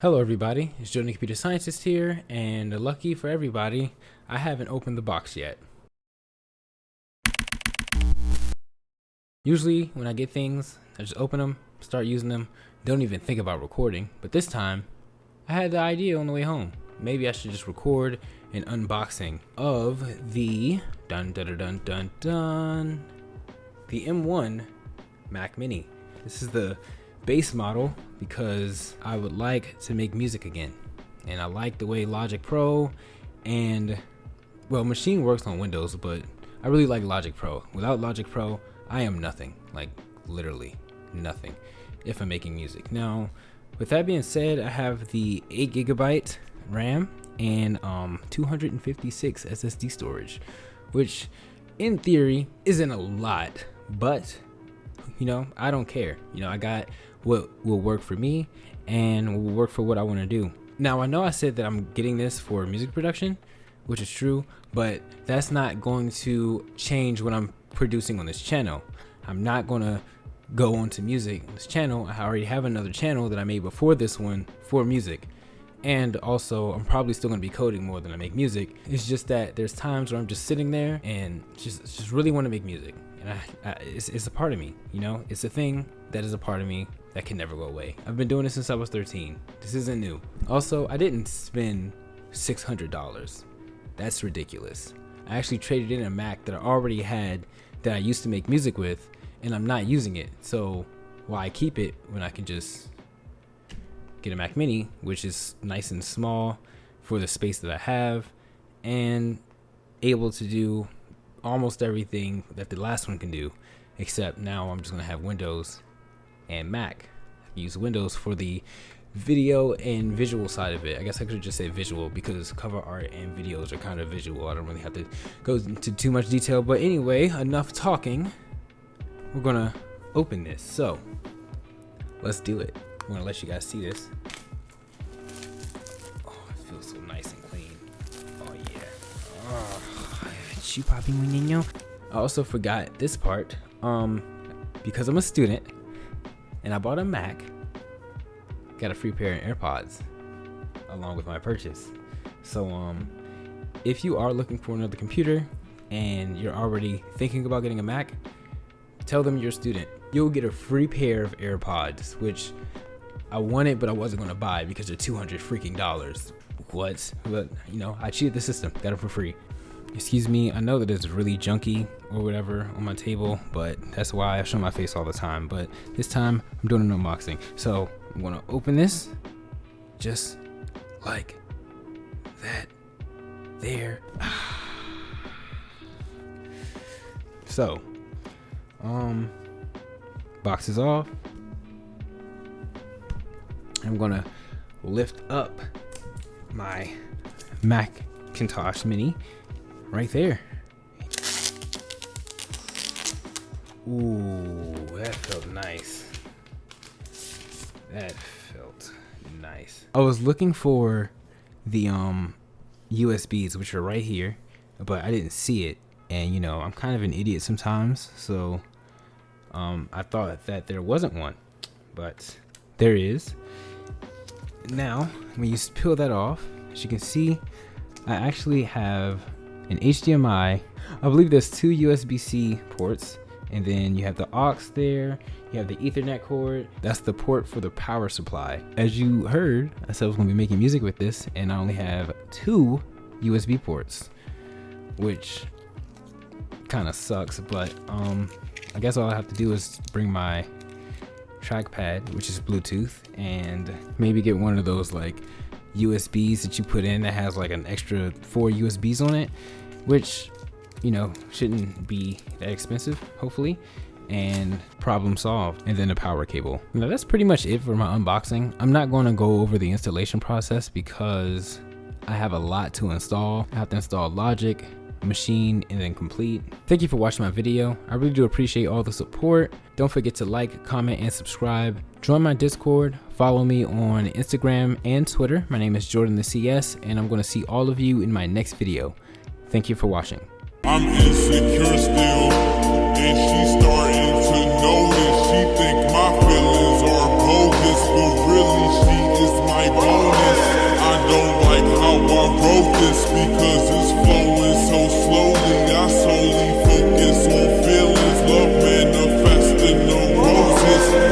Hello everybody, it's Jordan the Computer Scientist here, and lucky for everybody, I haven't opened the box yet. Usually when I get things, I just open them, start using them, don't even think about recording, but this time, I had the idea on the way home. Maybe I should just record an unboxing of the the M1 Mac Mini. This is the base model because I would like to make music again, and I like the way Logic Pro and Machine works on Windows, but I really like Logic Pro. Without Logic Pro, I am nothing, like literally nothing if I'm making music. Now, with that being said, I have the 8GB RAM and 256 SSD storage, which in theory isn't a lot, but I don't care. I got what will work for me and will work for what I want to do. Now, I know I said that I'm getting this for music production, which is true, but that's not going to change what I'm producing on this channel. I'm not going to go onto music on this channel. I already have another channel that I made before this one for music. And also, I'm probably still going to be coding more than I make music. It's just that there's times where I'm just sitting there and just really want to make music. And it's a part of me, it's a thing that is a part of me that can never go away. I've been doing this since I was 13. This isn't new. Also, I didn't spend $600. That's ridiculous. I actually traded in a Mac that I already had that I used to make music with, and I'm not using it. So why keep it when I can just get a Mac Mini, which is nice and small for the space that I have, and able to do almost everything that the last one can do, except now I'm just gonna have Windows and Mac. I use Windows for the video and visual side of it. I guess I could just say visual because cover art and videos are kind of visual. I don't really have to go into too much detail, but anyway, enough talking. We're gonna open this, so let's do it. I'm gonna let you guys see this. Oh, it feels so nice and clean. Oh yeah. Oh. I also forgot this part, because I'm a student and I bought a Mac, got a free pair of AirPods along with my purchase. So if you are looking for another computer and you're already thinking about getting a Mac, tell them you're a student. You'll get a free pair of AirPods, which I wanted but I wasn't gonna buy because they're $200 freaking dollars. What? But I cheated the system, got it for free. Excuse me, I know that it's really junky or whatever on my table, but that's why I show my face all the time. But this time I'm doing an unboxing. So I'm gonna open this just like that there. So, box is off. I'm gonna lift up my Macintosh Mini right there. Ooh, that felt nice. That felt nice. I was looking for the USBs, which are right here, but I didn't see it. And I'm kind of an idiot sometimes, so I thought that there wasn't one, but there is. Now, when you peel that off, as you can see, I actually have an HDMI. I believe there's two USB-C ports, and then you have the aux there, you have the Ethernet cord. That's the port for the power supply. As you heard, I said I was gonna be making music with this, and I only have two USB ports, which kind of sucks, but I guess all I have to do is bring my trackpad, which is Bluetooth, and maybe get one of those like USBs that you put in that has like an extra 4 USBs on it, which shouldn't be that expensive, hopefully, and problem solved. And then a power cable. Now that's pretty much it for my unboxing. I'm not going to go over the installation process because I have a lot to install. I have to install Logic, Machine, and then Complete. Thank you for watching my video. I really do appreciate all the support. Don't forget to like, comment, and subscribe. Join my Discord. Follow me on Instagram and Twitter. My name is Jordan the CS, and I'm going to see all of you in my next video. Thank you for watching. I'm insecure still, and she starting to know me. She think my feelings are bogus, but really she is my boss. wrote this because this flow is so